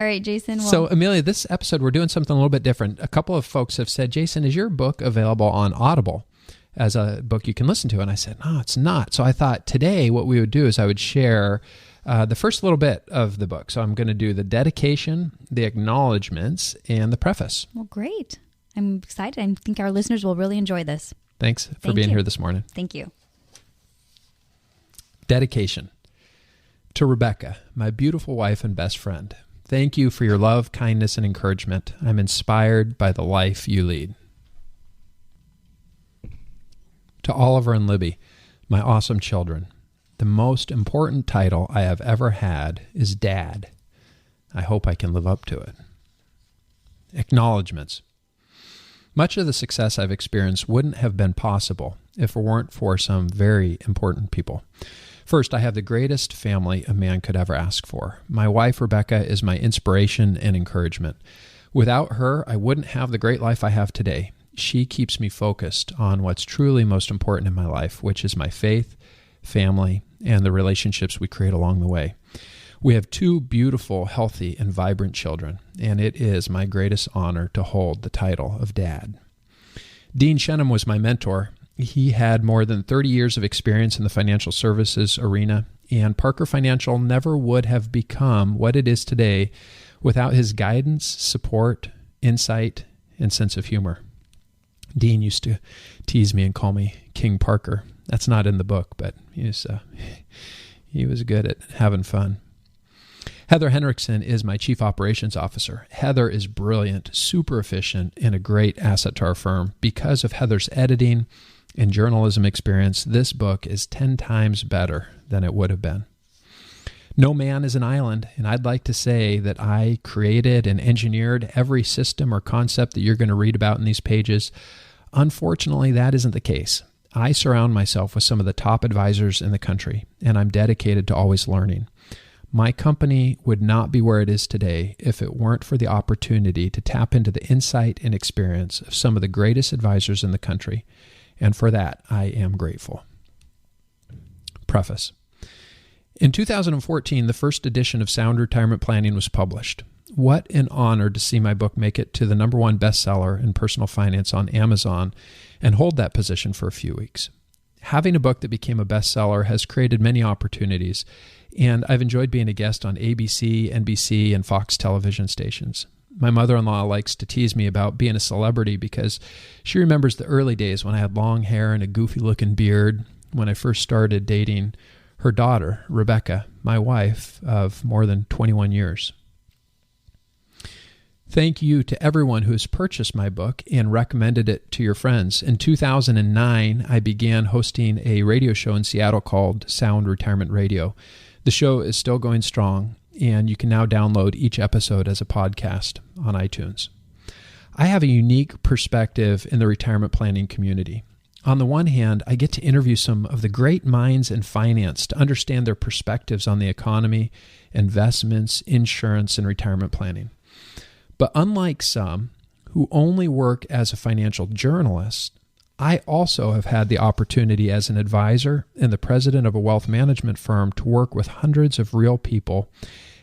All right, Jason. So, Amelia, this episode, we're doing something a little bit different. A couple of folks have said, Jason, is your book available on Audible as a book you can listen to? And I said, no, it's not. So I thought today what we would do is I would share the first little bit of the book. So I'm going to do the dedication, the acknowledgments, and the preface. Well, great. I'm excited. I think our listeners will really enjoy this. Thanks for being here this morning. Thank you. Dedication. To Rebecca, my beautiful wife and best friend. Thank you for your love, kindness, and encouragement. I'm inspired by the life you lead. To Oliver and Libby, my awesome children. The most important title I have ever had is Dad. I hope I can live up to it. Acknowledgments. Much of the success I've experienced wouldn't have been possible if it weren't for some very important people. First, I have the greatest family a man could ever ask for. My wife, Rebecca, is my inspiration and encouragement. Without her, I wouldn't have the great life I have today. She keeps me focused on what's truly most important in my life, which is my faith, family, and the relationships we create along the way. We have two beautiful, healthy, and vibrant children, and it is my greatest honor to hold the title of Dad. Dean Shenham was my mentor. He had more than 30 years of experience in the financial services arena, and Parker Financial never would have become what it is today without his guidance, support, insight, and sense of humor. Dean used to tease me and call me King Parker. That's not in the book, but he was good at having fun. Heather Henriksen is my Chief Operations Officer. Heather is brilliant, super efficient, and a great asset to our firm. Because of Heather's editing and journalism experience, this book is 10 times better than it would have been. No man is an island, and I'd like to say that I created and engineered every system or concept that you're going to read about in these pages. Unfortunately, that isn't the case. I surround myself with some of the top advisors in the country, and I'm dedicated to always learning. My company would not be where it is today if it weren't for the opportunity to tap into the insight and experience of some of the greatest advisors in the country. And for that, I am grateful. Preface. In 2014, the first edition of Sound Retirement Planning was published. What an honor to see my book make it to the #1 bestseller in personal finance on Amazon and hold that position for a few weeks. Having a book that became a bestseller has created many opportunities, and I've enjoyed being a guest on ABC, NBC, and Fox television stations. My mother-in-law likes to tease me about being a celebrity because she remembers the early days when I had long hair and a goofy-looking beard when I first started dating her daughter, Rebecca, my wife of more than 21 years. Thank you to everyone who has purchased my book and recommended it to your friends. In 2009, I began hosting a radio show in Seattle called Sound Retirement Radio. The show is still going strong, and you can now download each episode as a podcast on iTunes. I have a unique perspective in the retirement planning community. On the one hand, I get to interview some of the great minds in finance to understand their perspectives on the economy, investments, insurance, and retirement planning. But unlike some who only work as a financial journalist, I also have had the opportunity as an advisor and the president of a wealth management firm to work with hundreds of real people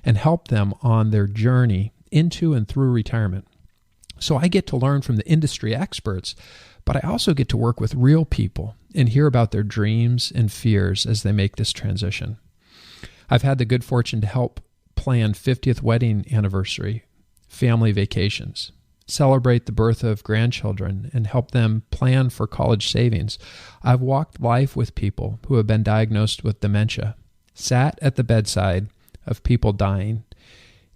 and help them on their journey into and through retirement. So I get to learn from the industry experts, but I also get to work with real people and hear about their dreams and fears as they make this transition. I've had the good fortune to help plan 50th wedding anniversary, family vacations, celebrate the birth of grandchildren, and help them plan for college savings. I've walked life with people who have been diagnosed with dementia, sat at the bedside of people dying,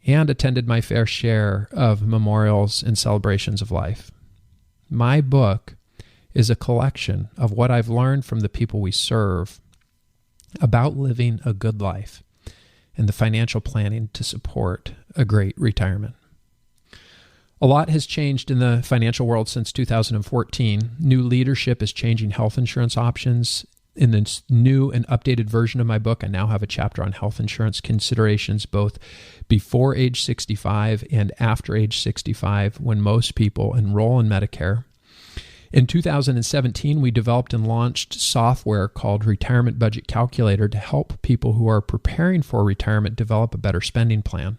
and attended my fair share of memorials and celebrations of life. My book is a collection of what I've learned from the people we serve about living a good life and the financial planning to support a great retirement. A lot has changed in the financial world since 2014. New leadership is changing health insurance options. In this new and updated version of my book, I now have a chapter on health insurance considerations both before age 65 and after age 65 when most people enroll in Medicare. In 2017, we developed and launched software called Retirement Budget Calculator to help people who are preparing for retirement develop a better spending plan.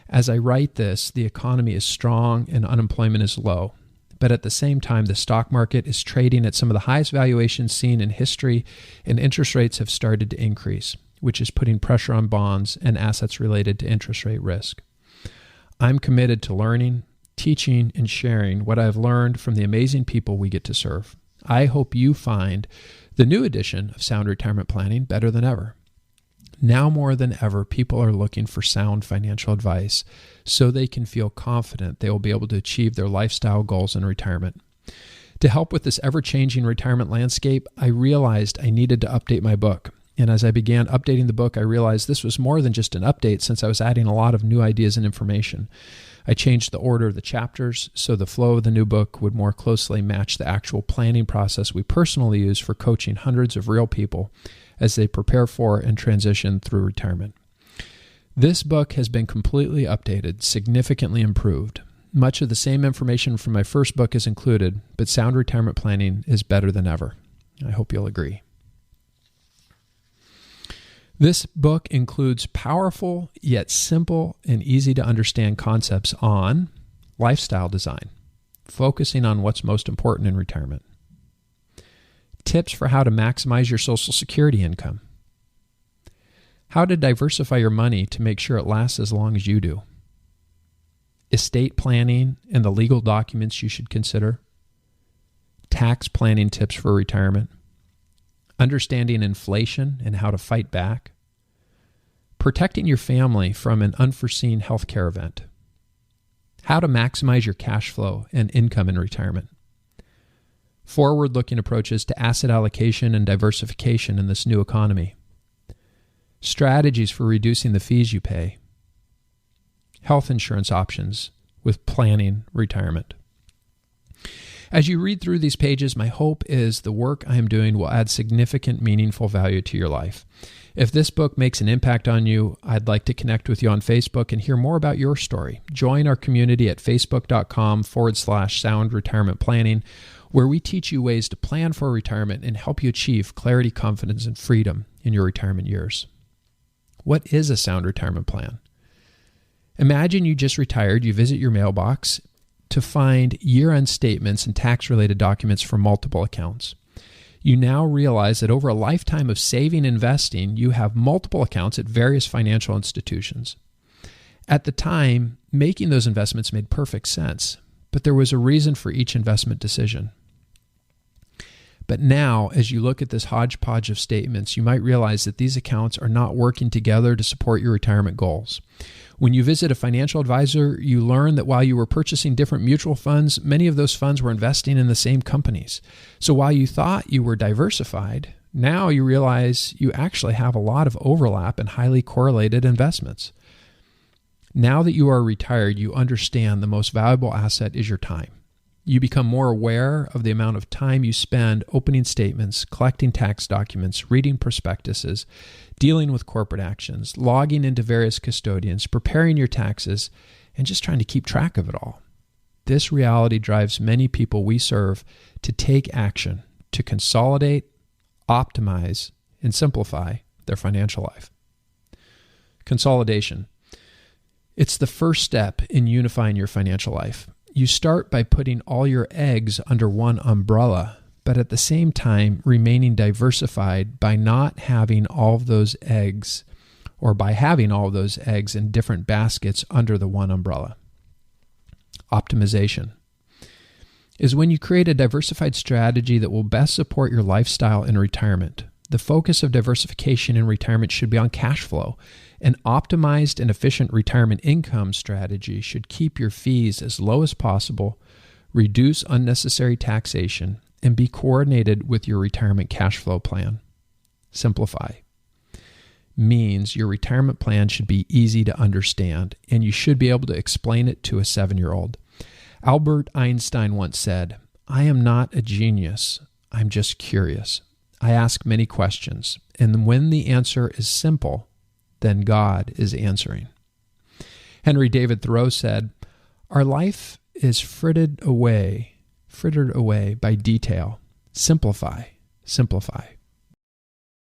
As I write this, the economy is strong and unemployment is low. But at the same time, the stock market is trading at some of the highest valuations seen in history, and interest rates have started to increase, which is putting pressure on bonds and assets related to interest rate risk. I'm committed to learning, teaching, and sharing what I've learned from the amazing people we get to serve. I hope you find the new edition of Sound Retirement Planning better than ever. Now more than ever, people are looking for sound financial advice so they can feel confident they will be able to achieve their lifestyle goals in retirement. To help with this ever-changing retirement landscape, I realized I needed to update my book. And as I began updating the book, I realized this was more than just an update since I was adding a lot of new ideas and information. I changed the order of the chapters so the flow of the new book would more closely match the actual planning process we personally use for coaching hundreds of real people as they prepare for and transition through retirement. This book has been completely updated, significantly improved. Much of the same information from my first book is included, but Sound Retirement Planning is better than ever. I hope you'll agree. This book includes powerful yet simple and easy to understand concepts on lifestyle design, focusing on what's most important in retirement, tips for how to maximize your Social Security income, how to diversify your money to make sure it lasts as long as you do, estate planning and the legal documents you should consider, tax planning tips for retirement, understanding inflation and how to fight back, protecting your family from an unforeseen healthcare event, how to maximize your cash flow and income in retirement, forward-looking approaches to asset allocation and diversification in this new economy, strategies for reducing the fees you pay, health insurance options with planning retirement. As you read through these pages, my hope is the work I am doing will add significant, meaningful value to your life. If this book makes an impact on you, I'd like to connect with you on Facebook and hear more about your story. Join our community at facebook.com/Sound Retirement Planning, where we teach you ways to plan for retirement and help you achieve clarity, confidence, and freedom in your retirement years. What is a sound retirement plan? Imagine you just retired, you visit your mailbox to find year-end statements and tax-related documents from multiple accounts. You now realize that over a lifetime of saving and investing, you have multiple accounts at various financial institutions. At the time, making those investments made perfect sense, but there was a reason for each investment decision. But now, as you look at this hodgepodge of statements, you might realize that these accounts are not working together to support your retirement goals. When you visit a financial advisor, you learn that while you were purchasing different mutual funds, many of those funds were investing in the same companies. So while you thought you were diversified, now you realize you actually have a lot of overlap and highly correlated investments. Now that you are retired, you understand the most valuable asset is your time. You become more aware of the amount of time you spend opening statements, collecting tax documents, reading prospectuses, dealing with corporate actions, logging into various custodians, preparing your taxes, and just trying to keep track of it all. This reality drives many people we serve to take action, to consolidate, optimize, and simplify their financial life. Consolidation. It's the first step in unifying your financial life. You start by putting all your eggs under one umbrella, but at the same time remaining diversified by not having all of those eggs, or by having all of those eggs in different baskets under the one umbrella. Optimization is when you create a diversified strategy that will best support your lifestyle in retirement. The focus of diversification in retirement should be on cash flow. An optimized and efficient retirement income strategy should keep your fees as low as possible, reduce unnecessary taxation, and be coordinated with your retirement cash flow plan. Simplify means your retirement plan should be easy to understand, and you should be able to explain it to a 7-year-old. Albert Einstein once said, "I am not a genius, I'm just curious. I ask many questions, and when the answer is simple, then God is answering." Henry David Thoreau said, "Our life is frittered away by detail. Simplify, simplify."